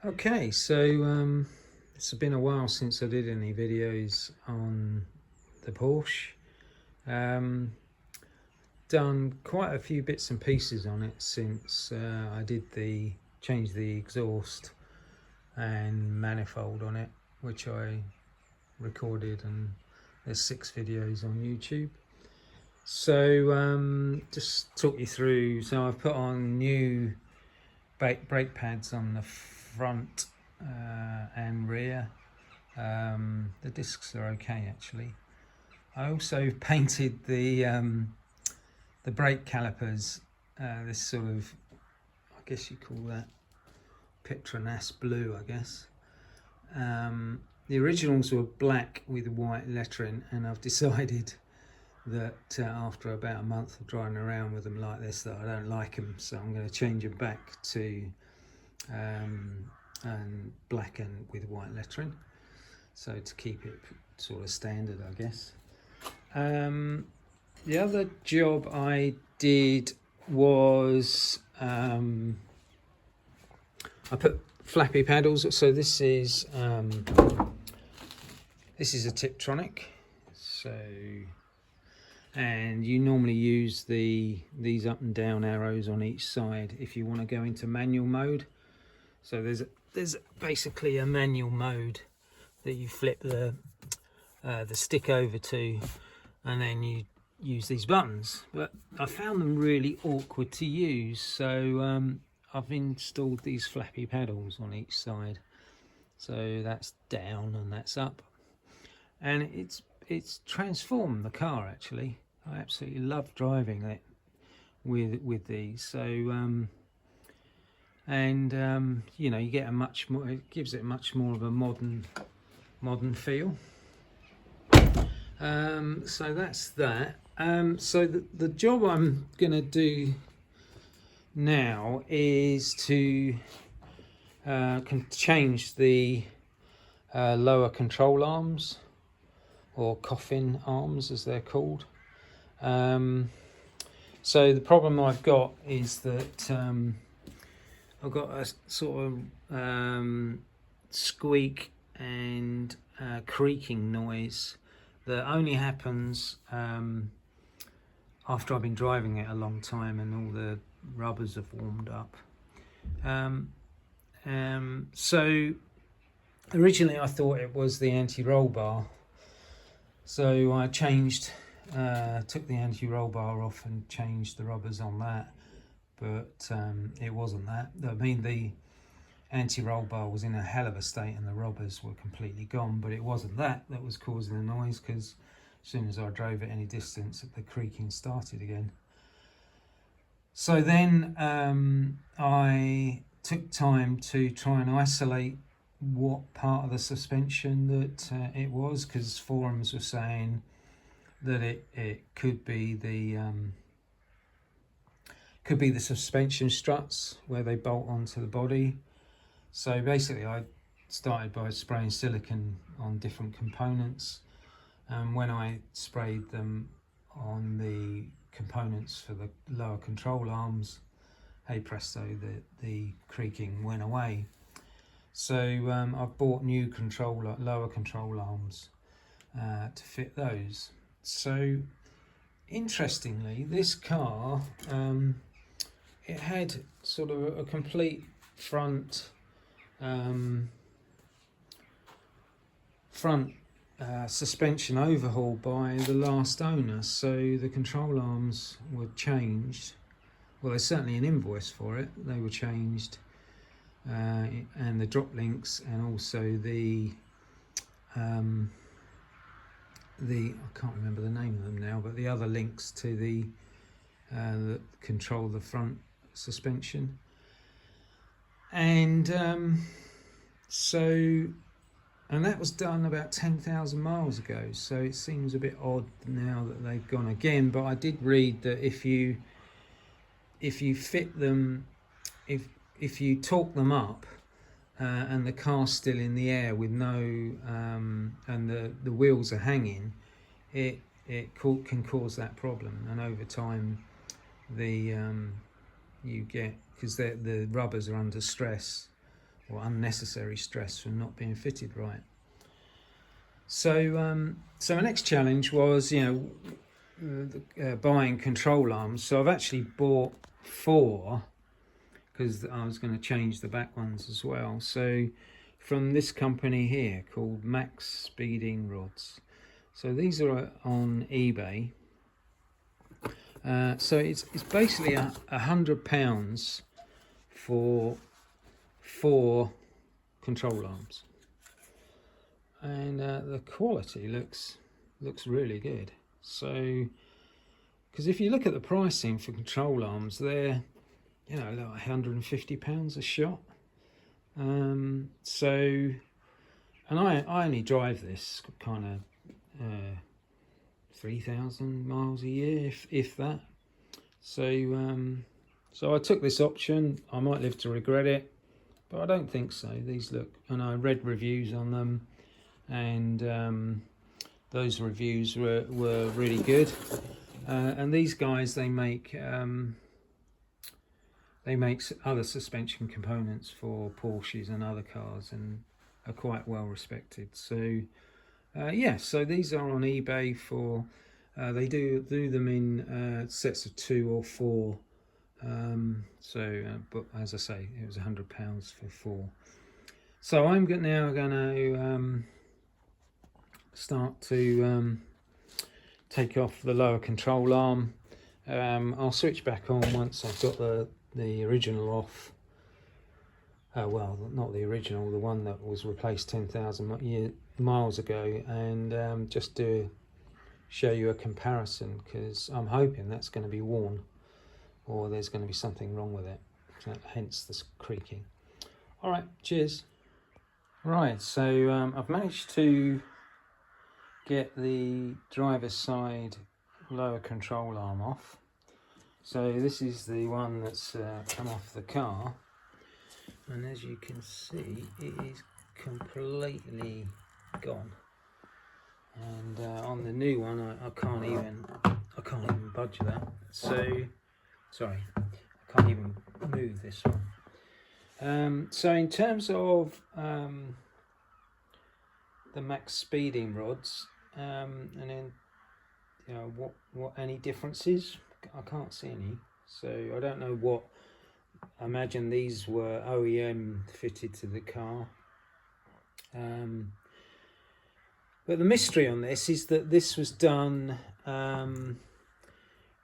Okay, so it's been a while since I did any videos on the Porsche. Um, Done quite a few bits and pieces on it since I did change the exhaust and manifold on it, which I recorded, and there's 6 videos on YouTube. So just talk you through. So I've put on new brake pads on the front and rear. The discs are okay actually. I also painted the brake calipers this sort of, I guess you call that Petronas blue, I guess. The originals were black with white lettering, and I've decided that after about a month of driving around with them like this, that I don't like them, so I'm going to change them back to and black and with white lettering, so to keep it sort of standard, I guess. The other job I did was I put flappy paddles. So this is a Tiptronic. So, and you normally use these up and down arrows on each side if you want to go into manual mode. So there's basically a manual mode that you flip the stick over to, and then you use these buttons. But I found them really awkward to use, so I've installed these flappy paddles on each side. So that's down and that's up, and it's transformed the car actually. I absolutely love driving it with these. So you know, you get a much more, it gives it much more of a modern feel. So that's that. So the job I'm gonna do now is to change the lower control arms, or coffin arms as they're called. So the problem I've got is that I've got a sort of squeak and creaking noise that only happens after I've been driving it a long time and all the rubbers have warmed up. So originally I thought it was the anti-roll bar, so I took the anti-roll bar off and changed the rubbers on that, but it wasn't that. I mean, the anti-roll bar was in a hell of a state and the rubbers were completely gone, but it wasn't that was causing the noise, because as soon as I drove it any distance, the creaking started again. So then I took time to try and isolate what part of the suspension that it was, because forums were saying that it could be the suspension struts where they bolt onto the body. So basically I started by spraying silicone on different components, and when I sprayed them on the components for the lower control arms, hey presto, the creaking went away. So I've bought new lower control arms to fit those. So interestingly, this car, it had sort of a complete front suspension overhaul by the last owner. So the control arms were changed. Well, there's certainly an invoice for it. They were changed, and the drop links, and also the I can't remember the name of them now, but the other links to the that control the front suspension. And and that was done about 10,000 miles ago, so it seems a bit odd now that they've gone again. But I did read that if you fit them, if you torque them up and the car's still in the air with no and the wheels are hanging, it can cause that problem. And over time you get, because the rubbers are under stress or unnecessary stress from not being fitted right. So so my next challenge was, buying control arms. So I've actually bought 4, because I was going to change the back ones as well. So from this company here called Max Speeding Rods. So these are on eBay. So it's basically £100 for 4 control arms, and the quality looks really good. So, because if you look at the pricing for control arms, they're like £150 a shot. So, and I only drive this kind of 3,000 miles a year, if that. So I took this option. I might live to regret it, but I don't think so. These look, and I read reviews on them, and those reviews were really good. And these guys, they make other suspension components for Porsches and other cars, and are quite well respected. So so these are on eBay for they do them in sets of 2 or 4. But as I say, it was £100 for 4. So I'm now going to start to take off the lower control arm. I'll switch back on once I've got the original off. Well, not the original, the one that was replaced 10,000 miles ago, and just to show you a comparison, because I'm hoping that's going to be worn, or there's going to be something wrong with it, so hence this creaking. All right, cheers. Right, so I've managed to get the driver's side lower control arm off. So this is the one that's come off the car, and as you can see, it is completely gone. And on the new one, I can't even budge that. So sorry, I can't even move this one. So in terms of the Max Speeding rods, and then what any differences, I can't see any. So I don't know what. I imagine these were OEM fitted to the car. But the mystery on this is that this was done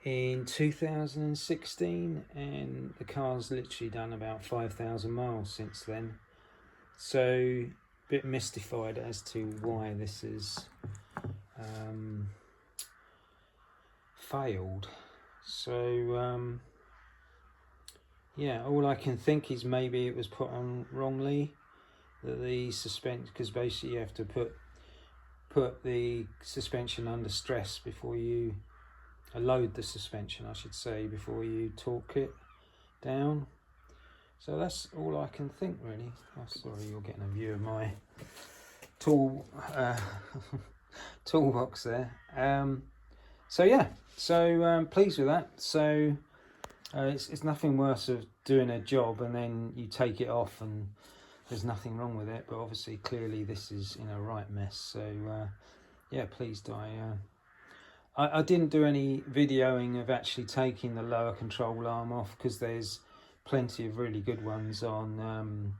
in 2016, and the car's literally done about 5,000 miles since then. So a bit mystified as to why this has failed. So all I can think is maybe it was put on wrongly, that the suspension, because basically you have to put the suspension under stress before you load the suspension, I should say, before you torque it down. So that's all I can think, really. Oh, sorry, you're getting a view of my toolbox there. Pleased with that. So it's nothing worse of doing a job and then you take it off and there's nothing wrong with it, but obviously clearly this is in a right mess. So pleased I didn't do any videoing of actually taking the lower control arm off, because there's plenty of really good ones on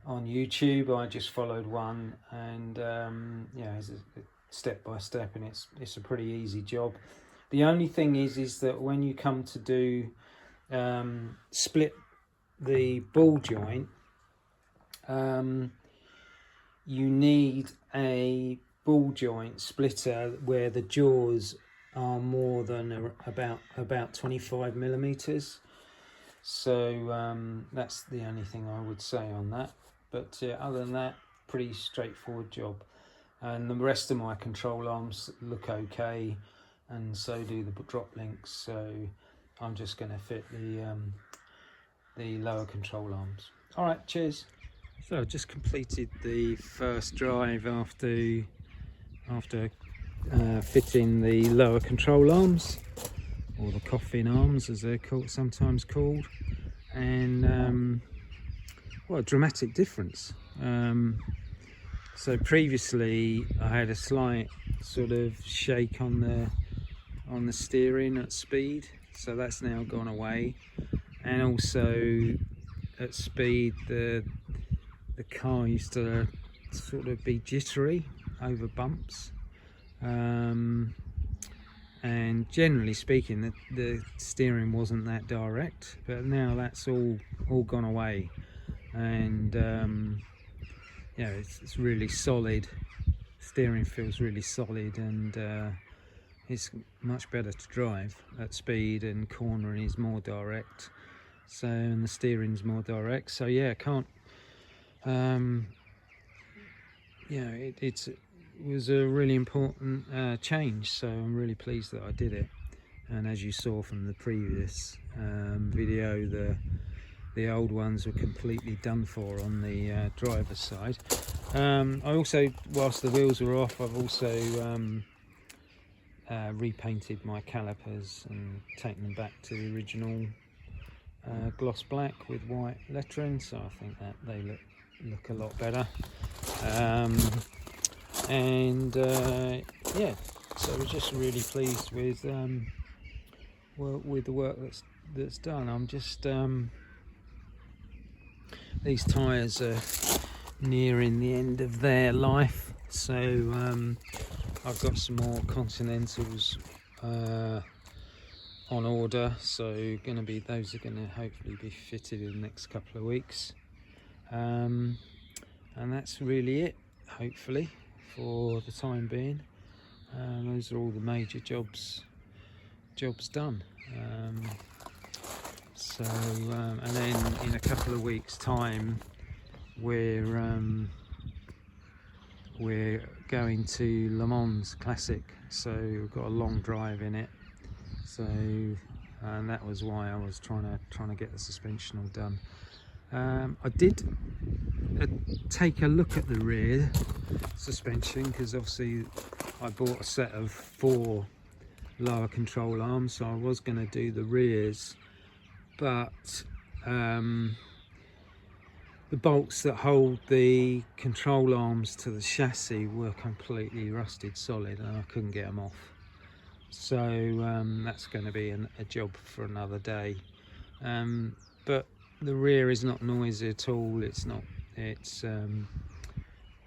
YouTube. I just followed one, and it's a step by step, and it's a pretty easy job. The only thing is that when you come to do split the ball joint, you need a ball joint splitter where the jaws are more than about 25 millimeters. So that's the only thing I would say on that. But other than that, pretty straightforward job. And the rest of my control arms look okay, and so do the drop links. So I'm just going to fit the lower control arms. All right, cheers. So I just completed the first drive after fitting the lower control arms, or the coffin arms as they're sometimes called, and well, a dramatic difference. So previously I had a slight sort of shake on the steering at speed, so that's now gone away. And also at speed, the car used to sort of be jittery over bumps, and generally speaking the steering wasn't that direct, but now that's all gone away. And yeah, it's really solid. Steering feels really solid, and it's much better to drive at speed, and cornering is more direct, so, and the steering's more direct. So yeah, can't yeah, it was a really important change, so I'm really pleased that I did it. And as you saw from the previous video, the old ones were completely done for on the driver's side. I also, whilst the wheels were off, I've also repainted my calipers and taken them back to the original gloss black with white lettering, so I think that they look a lot better. Yeah, so we're just really pleased with the work that's done. I'm just these tyres are nearing the end of their life, so I've got some more Continentals on order, so those are going to hopefully be fitted in the next couple of weeks, and that's really it, hopefully, for the time being. Those are all the major jobs done. And then in a couple of weeks' time, we're going to Le Mans Classic, so we've got a long drive in it. So, and that was why I was trying to get the suspension all done. I did take a look at the rear suspension, because obviously I bought a set of 4 lower control arms, so I was going to do the rears, but the bolts that hold the control arms to the chassis were completely rusted solid, and I couldn't get them off. So that's going to be a job for another day. But the rear is not noisy at all.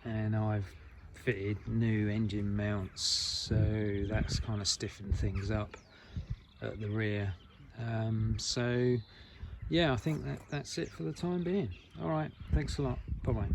And I've fitted new engine mounts, so that's kind of stiffened things up at the rear. So yeah, I think that's it for the time being. All right, thanks a lot. Bye bye.